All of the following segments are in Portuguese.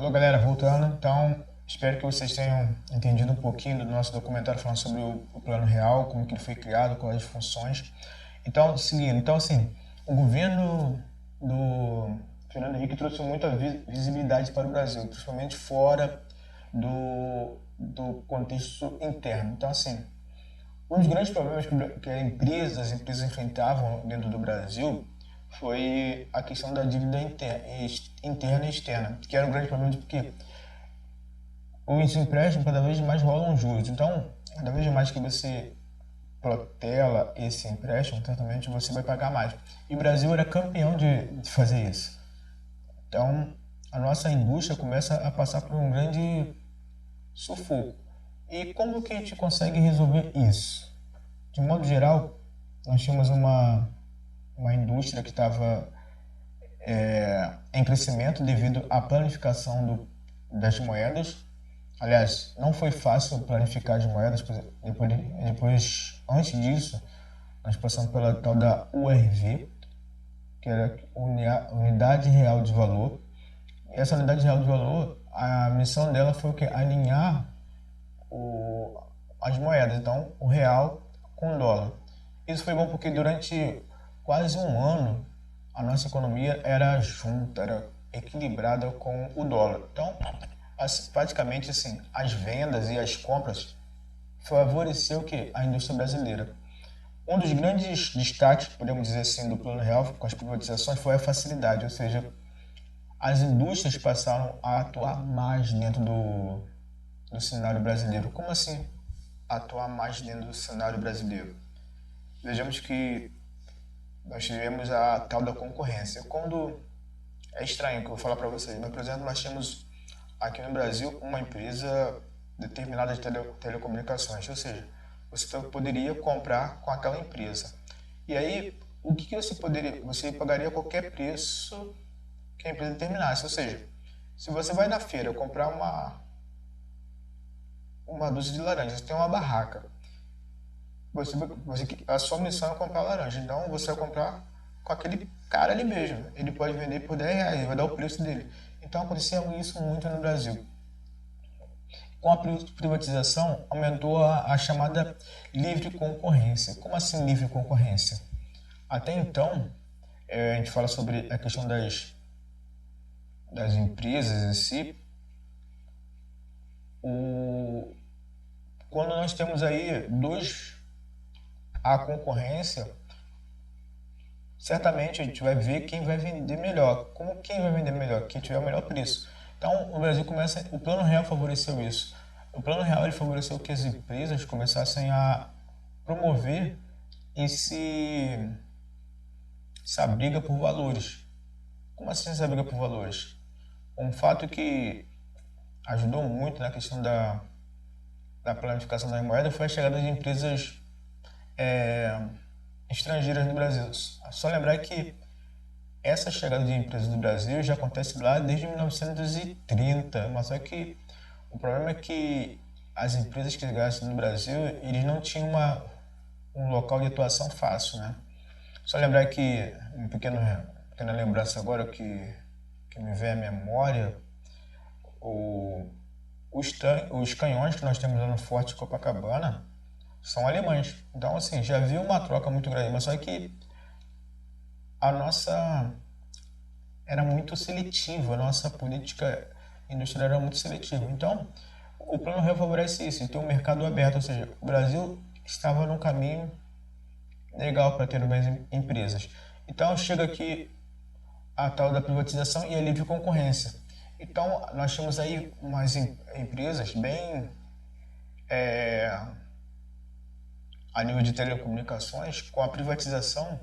Alô, galera, voltando. Então, espero que vocês tenham entendido um pouquinho do nosso documentário falando sobre o Plano Real, como que ele foi criado, quais as funções. Então, seguindo, assim, o governo do Fernando Henrique trouxe muita visibilidade para o Brasil, principalmente fora do contexto interno. Então, assim, um dos grandes problemas que as empresas enfrentavam dentro do Brasil foi a questão da dívida interna e externa, que era um grande problema porque os empréstimos cada vez mais rolam juros. Então, cada vez mais que você protela esse empréstimo, certamente você vai pagar mais. E o Brasil era campeão de fazer isso. Então, a nossa indústria começa a passar por um grande sufoco. E como que a gente consegue resolver isso? De modo geral, nós tínhamos uma indústria que estava em crescimento devido à planificação das moedas. Aliás, não foi fácil planificar as moedas, antes disso, nós passamos pela tal da URV, que era Unidade Real de Valor. E essa Unidade Real de Valor, a missão dela foi o quê? Alinhar as moedas, então o real com o dólar. Isso foi bom porque durante quase um ano a nossa economia era junta, era equilibrada com o dólar. Então, praticamente assim, as vendas e as compras favoreceu que a indústria brasileira. Um dos grandes destaques, podemos dizer assim, do Plano Real com as privatizações foi a facilidade, ou seja, as indústrias passaram a atuar mais dentro do cenário brasileiro. Como assim atuar mais dentro do cenário brasileiro? Vejamos que nós tivemos a tal da concorrência. Quando é estranho que eu vou falar para vocês, mas por exemplo, nós temos aqui no Brasil uma empresa determinada de telecomunicações, ou seja, você poderia comprar com aquela empresa. E aí, o que você poderia? Você pagaria qualquer preço que a empresa determinasse, ou seja, se você vai na feira comprar uma dúzia de laranjas, tem uma barraca, a sua missão é comprar laranja, então você vai comprar com aquele cara ali mesmo. Ele pode vender por R$10, ele vai dar o preço dele. Então aconteceu isso muito no Brasil. Com a privatização, aumentou a chamada livre concorrência. Como assim livre concorrência? Até então, a gente fala sobre a questão das empresas em si. Quando nós temos aí a concorrência, certamente a gente vai ver quem vai vender melhor. Como quem vai vender melhor? Quem tiver o melhor preço. Então, o Brasil o Plano Real favoreceu isso. O Plano Real ele favoreceu que as empresas começassem a promover essa briga por valores. Como assim essa briga por valores? Um fato que ajudou muito na questão da planificação das moedas foi a chegada de empresas estrangeiras no Brasil. Só lembrar que essa chegada de empresas do Brasil já acontece lá desde 1930, mas só que o problema é que as empresas que chegaram no Brasil, eles não tinham um local de atuação fácil, né? Só lembrar que, pequena lembrança agora que me vem à memória, os canhões que nós temos lá no Forte Copacabana são alemães. Então, assim, já havia uma troca muito grande, mas só que a nossa era muito seletiva, a nossa política industrial era muito seletiva. Então, o Plano Real favorece isso, ter um mercado aberto, ou seja, o Brasil estava num caminho legal para ter mais empresas. Então, chega aqui a tal da privatização e a livre concorrência. Então, nós temos aí umas empresas bem a nível de telecomunicações. Com a privatização,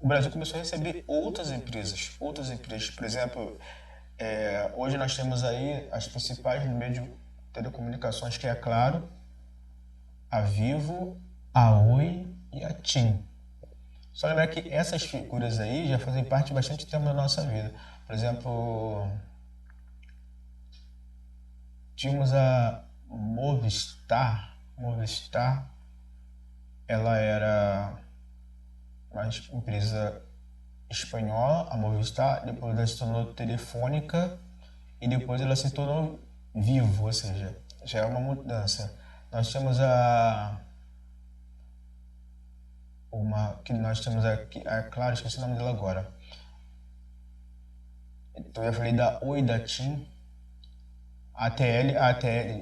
o Brasil começou a receber outras empresas. Por exemplo, hoje nós temos aí as principais no meio de telecomunicações, que é a Claro, a Vivo, a Oi e a TIM. Só lembrar que essas figuras aí já fazem parte bastante tempo da nossa vida. Por exemplo, tínhamos a Movistar. Movistar, ela era uma empresa espanhola, a Movistar, depois ela se tornou Telefônica e depois ela se tornou Vivo, ou seja, já é uma mudança. Nós temos nós temos aqui, claro, esqueci o nome dela agora. Então eu falei da Oi, da TIM, ATL,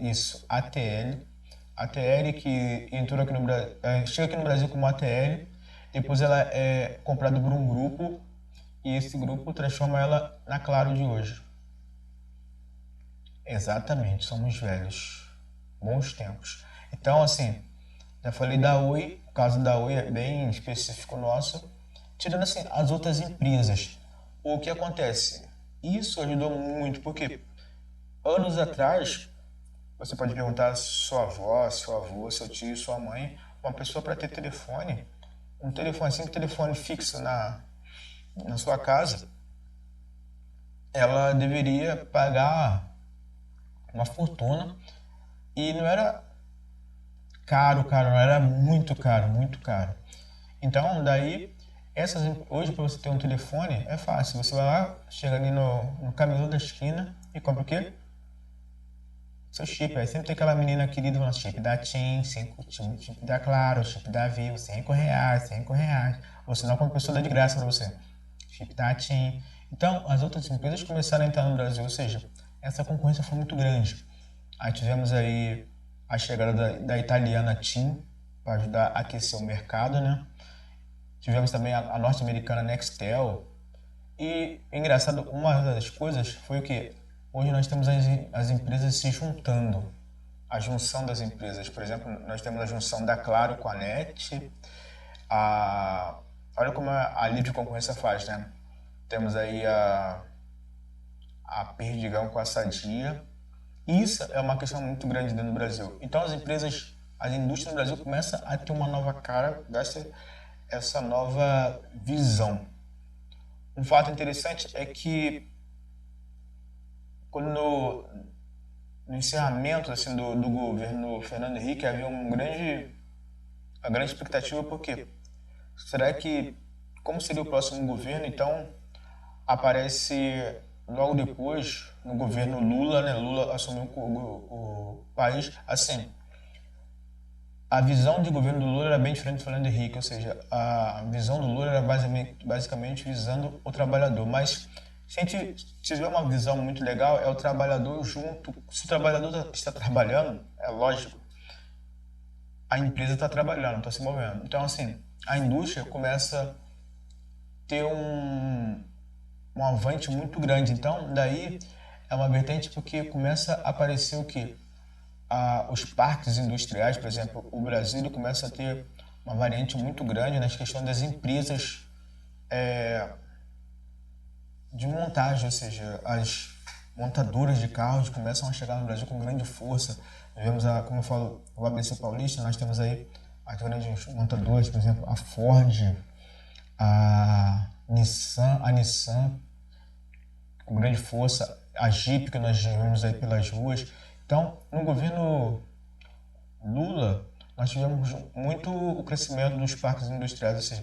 isso, ATL que entrou aqui no Brasil, chega aqui no Brasil como ATL, depois ela é comprada por um grupo e esse grupo transforma ela na Claro de hoje. Exatamente, somos velhos, bons tempos. Então, assim, já falei da Oi, o caso da Oi é bem específico nosso, tirando assim as outras empresas. O que acontece? Isso ajudou muito, porque anos atrás, você pode perguntar a sua avó, seu avô, seu tio, sua mãe, uma pessoa para ter telefone, um telefone, assim, um telefone fixo na sua casa, ela deveria pagar uma fortuna e não era caro, não era muito caro, muito caro. Então, daí, hoje para você ter um telefone é fácil. Você vai lá, chega ali no camelô da esquina e compra o quê? Seu chip. Aí sempre tem aquela menina querida falando chip da TIM, chip da Claro, chip da Vivo, R$ 5, R$ 5. Ou senão, como pessoa dá de graça para você. Chip da TIM. Então, as outras empresas começaram a entrar no Brasil, ou seja, essa concorrência foi muito grande. Aí tivemos aí a chegada da italiana TIM para ajudar a aquecer o mercado, né? Tivemos também a norte-americana Nextel. E, engraçado, uma das coisas foi o que hoje nós temos as empresas se juntando. A junção das empresas. Por exemplo, nós temos a junção da Claro com a NET. A, olha como a livre concorrência faz, né? Temos aí a Perdigão com a Sadia. Isso é uma questão muito grande dentro do Brasil. Então as indústrias no Brasil começam a ter uma nova cara, essa nova visão. Um fato interessante é que quando no encerramento assim, do governo Fernando Henrique havia uma grande expectativa, porque será que, como seria o próximo governo, então aparece logo depois, no governo Lula, né? Lula assumiu o país, assim, a visão de governo do Lula era bem diferente do Fernando Henrique, ou seja, a visão do Lula era basicamente visando o trabalhador, mas se a gente tiver uma visão muito legal, é o trabalhador junto, se o trabalhador está trabalhando, é lógico, a empresa está trabalhando, está se movendo, então assim, a indústria começa a ter um avante muito grande. Então, daí é uma vertente porque começa a aparecer o que? Os parques industriais, por exemplo, o Brasil ele começa a ter uma variante muito grande nas questões das empresas de montagem, ou seja, as montadoras de carros começam a chegar no Brasil com grande força. Nós vemos, como eu falo, o ABC Paulista, nós temos aí as grandes montadoras, por exemplo, a Ford, a Nissan com grande força, a Jeep que nós vemos aí pelas ruas. Então, no governo Lula, nós tivemos muito o crescimento dos parques industriais, ou seja,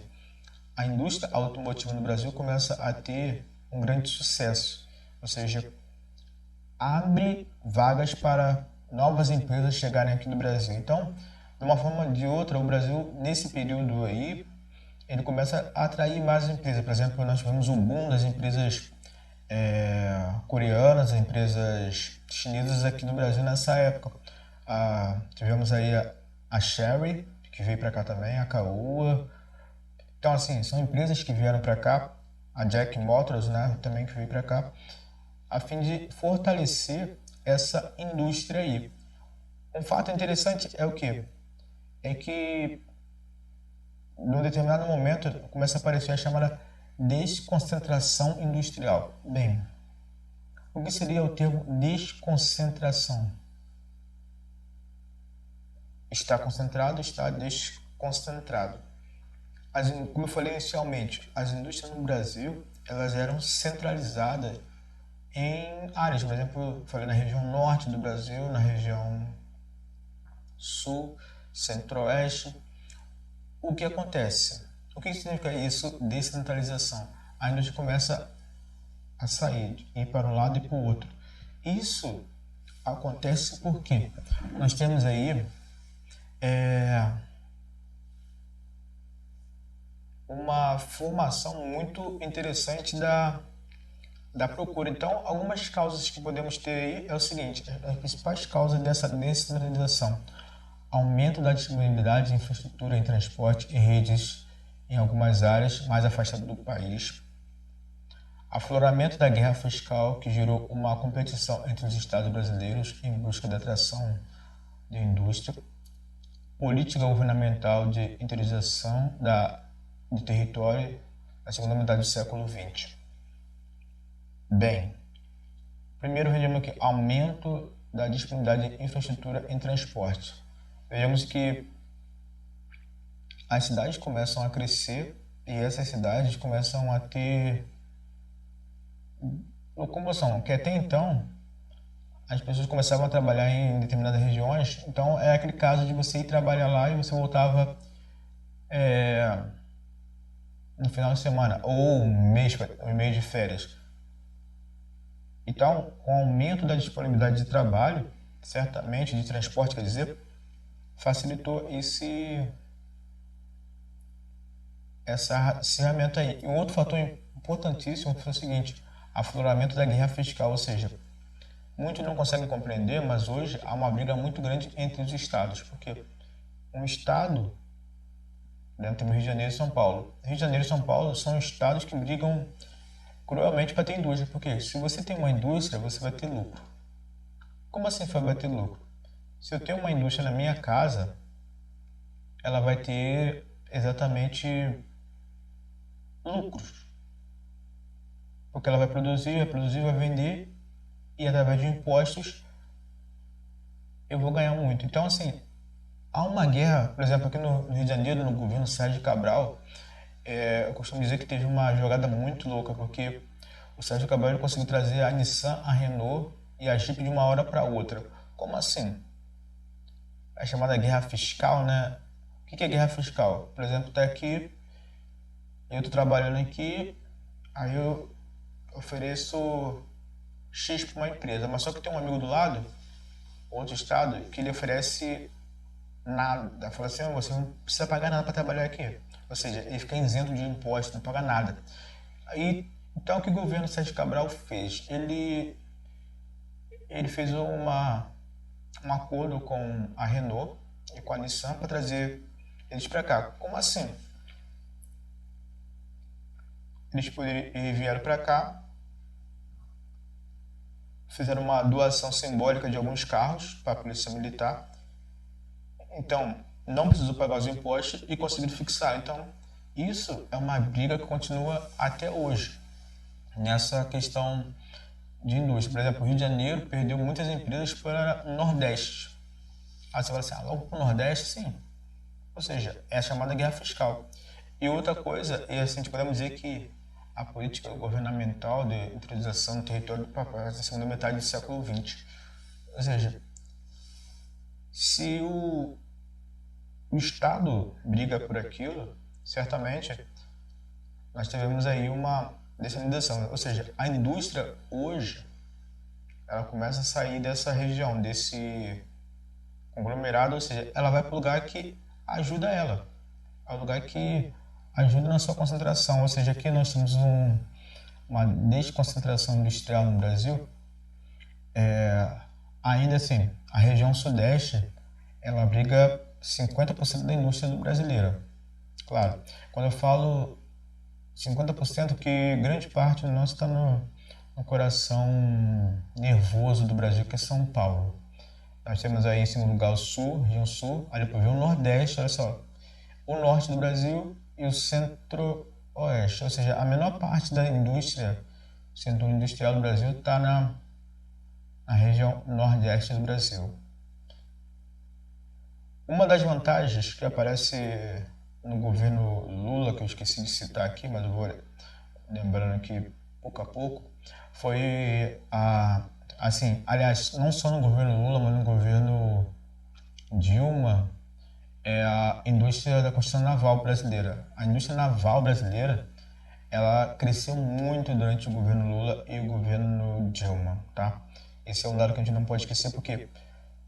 a indústria automotiva no Brasil começa a ter um grande sucesso, ou seja, abre vagas para novas empresas chegarem aqui no Brasil. Então, de uma forma ou de outra, o Brasil, nesse período aí, ele começa a atrair mais empresas. Por exemplo, nós tivemos um boom das empresas coreanas, empresas chinesas aqui no Brasil nessa época. Tivemos aí a Sherry, que veio para cá também, a Caoa. Então, assim, são empresas que vieram para cá, a Jack Motors, né, também que veio para cá, a fim de fortalecer essa indústria aí. Um fato interessante é o quê? É que, num determinado momento, começa a aparecer a chamada desconcentração industrial. Bem, o que seria o termo desconcentração? Está concentrado, está desconcentrado. Como eu falei inicialmente, as indústrias no Brasil elas eram centralizadas em áreas. Por exemplo, eu falei na região norte do Brasil, na região sul, centro-oeste. O que acontece? O que significa isso, descentralização? A indústria começa a sair, ir para um lado e para o outro. Isso acontece porque nós temos aí uma formação muito interessante da procura. Então, algumas causas que podemos ter aí é o seguinte: as principais causas dessa descentralização: aumento da disponibilidade de infraestrutura em transporte e redes em algumas áreas mais afastadas do país, afloramento da guerra fiscal, que gerou uma competição entre os estados brasileiros em busca da atração de indústria, política governamental de interiorização do território na segunda metade do século XX. Bem, primeiro vejamos aqui, aumento da disponibilidade de infraestrutura em transporte. Vejamos que as cidades começam a crescer e essas cidades começam a ter locomoção, que até então as pessoas começavam a trabalhar em determinadas regiões, então é aquele caso de você ir trabalhar lá e você voltava no final de semana ou um mês de férias. Então, com o aumento da disponibilidade de trabalho, certamente de transporte, quer dizer, facilitou esse acirramento aí. E um outro fator importantíssimo foi o seguinte: afloramento da guerra fiscal, ou seja, muitos não conseguem compreender, mas hoje há uma briga muito grande entre os estados, porque um estado, dentro do Rio de Janeiro e São Paulo. Rio de Janeiro e São Paulo são estados que brigam cruelmente para ter indústria, porque se você tem uma indústria, você vai ter lucro. Como assim vai ter lucro? Se eu tenho uma indústria na minha casa, ela vai ter exatamente lucros. Porque ela vai produzir, vai vender e através de impostos eu vou ganhar muito. Então, assim, há uma guerra, por exemplo, aqui no Rio de Janeiro, no governo Sérgio Cabral, eu costumo dizer que teve uma jogada muito louca, porque o Sérgio Cabral ele conseguiu trazer a Nissan, a Renault e a Jeep de uma hora para outra. Como assim? É chamada guerra fiscal, né? O que é guerra fiscal? Por exemplo, está aqui, eu estou trabalhando aqui, aí eu ofereço X para uma empresa, mas só que tem um amigo do lado, outro estado, que ele oferece nada. Fala assim: você não precisa pagar nada para trabalhar aqui. Ou seja, ele fica isento de imposto, não paga nada. Aí, então, o que o governo Sérgio Cabral fez? Ele fez um acordo com a Renault e com a Nissan para trazer eles para cá. Como assim? Eles vieram para cá, fizeram uma doação simbólica de alguns carros para a Polícia Militar. Então, não precisou pagar os impostos e conseguiram fixar. Então, isso é uma briga que continua até hoje, nessa questão de indústria. Por exemplo, o Rio de Janeiro perdeu muitas empresas para o Nordeste. Aí você fala assim: logo para o Nordeste, sim. Ou seja, é a chamada guerra fiscal. E outra coisa, e assim, podemos dizer que a política governamental de interiorização do território do país na segunda metade do século XX. Ou seja, se o Estado briga por aquilo, certamente nós tivemos aí uma descentralização. Ou seja, a indústria hoje ela começa a sair dessa região, desse conglomerado, ou seja, ela vai para o lugar que ajuda ela, é o lugar que ajuda na sua concentração. Ou seja, aqui nós temos uma desconcentração industrial no Brasil. Ainda assim, a região sudeste ela abriga 50% da indústria brasileira. Claro, quando eu falo 50%, que grande parte do nosso está no coração nervoso do Brasil, que é São Paulo. Nós temos aí em segundo lugar o Sul, região Sul, aí depois vem o Nordeste, olha só, o Norte do Brasil e o Centro-Oeste. Ou seja, a menor parte da indústria, centro industrial do Brasil está na região Nordeste do Brasil. Uma das vantagens que aparece no governo Lula, que eu esqueci de citar aqui, mas eu vou lembrando aqui pouco a pouco, foi assim, aliás, não só no governo Lula, mas no governo Dilma, é a indústria da construção naval brasileira. A indústria naval brasileira, ela cresceu muito durante o governo Lula e o governo Dilma, tá? Esse é um dado que a gente não pode esquecer, porque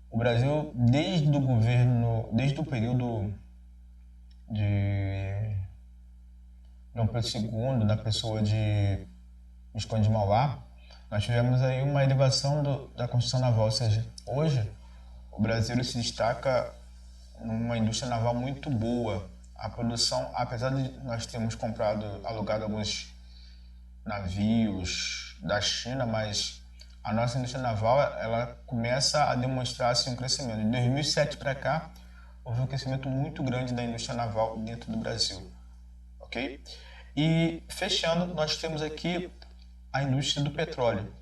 o Brasil, desde o período de Dom Pedro II, na pessoa de Visconde de Mauá, nós tivemos aí uma elevação da construção naval, ou seja, hoje o Brasil se destaca numa indústria naval muito boa. A produção, apesar de nós termos alugado alguns navios da China, mas a nossa indústria naval ela começa a demonstrar assim, um crescimento. De 2007 para cá, houve um crescimento muito grande da indústria naval dentro do Brasil, ok? E fechando, nós temos aqui a indústria do petróleo.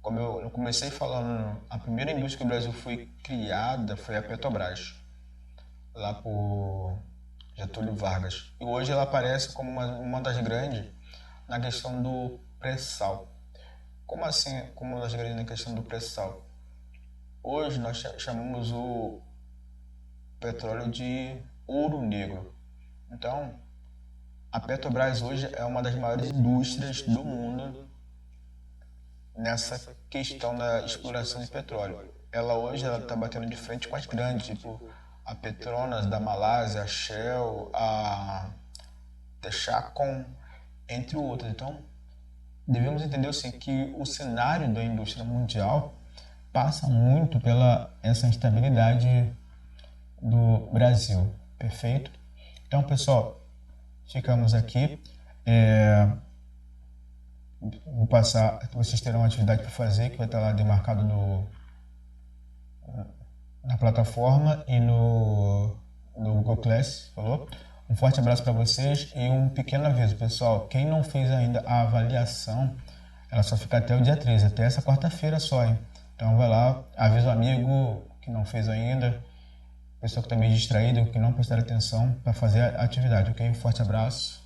Como eu comecei falando, a primeira indústria que o Brasil foi criada foi a Petrobras, lá por Getúlio Vargas. E hoje ela aparece como uma das grandes na questão do pré-sal. Como assim, como uma das grandes na questão do pré-sal? Hoje nós chamamos o petróleo de ouro negro. Então, a Petrobras hoje é uma das maiores indústrias do mundo nessa questão da exploração de petróleo. Ela hoje está batendo de frente com as grandes, tipo a Petronas da Malásia, a Shell, a Texacom, entre outros. Então, devemos entender assim, que o cenário da indústria mundial passa muito pela essa instabilidade do Brasil, perfeito? Então, pessoal, ficamos aqui. Vou passar, vocês terão uma atividade para fazer que vai estar lá demarcado na plataforma e no Google Class, falou? Um forte abraço para vocês e um pequeno aviso, pessoal. Quem não fez ainda a avaliação, ela só fica até o dia 13, até essa quarta-feira só, hein? Então vai lá, avisa o amigo que não fez ainda, pessoa que está meio distraído, que não prestar atenção para fazer a atividade, ok? Um forte abraço.